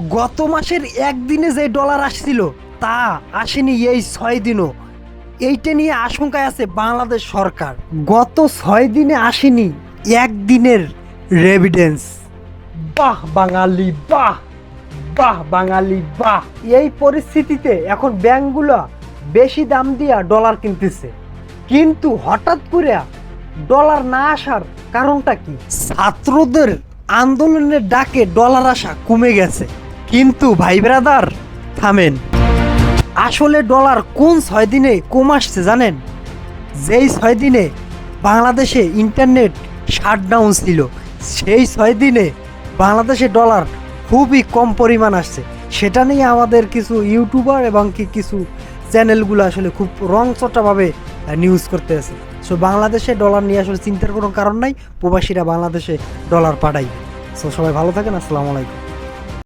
গত মাসের একদিনে যে ডলার আসছিল তা আসেনি এই 6 দিনও। এইটা নিয়ে আশঙ্কায় আছে বাংলাদেশ সরকার। গত 6 দিনে আসেনি একদিনের রেভিডেন্স। বাহ বাঙালি বাহ, বাহ বাঙালি বাহ। এই পরিস্থিতিতে এখন ব্যাংকগুলো বেশি দাম দিয়া ডলার কিনতেছে, কিন্তু হঠাৎ করে ডলার না আসার কারণটা কি? ছাত্রদের আন্দোলনের ডাকে ডলার আসা কমে গেছে। কিন্তু ভাই ব্রাদার থামেন, আসলে ডলার কোন 6 দিনে কম আসছে জানেন? যেই 6 দিনে বাংলাদেশে ইন্টারনেট শাটডাউন ছিল, সেই 6 দিনে বাংলাদেশে ডলার খুবই কম পরিমাণ আসছে। সেটা নিয়ে আমাদের কিছু ইউটিউবার এবং কিছু চ্যানেলগুলো আসলে খুব রংচটাভাবে নিউজ করতে আছে। সো বাংলাদেশে ডলার নিয়ে আসলে চিন্তার কোনো কারণ নাই, প্রবাসীরা বাংলাদেশে ডলার পাঠায়। সো সবাই ভালো থাকেন, আসসালামু আলাইকুম।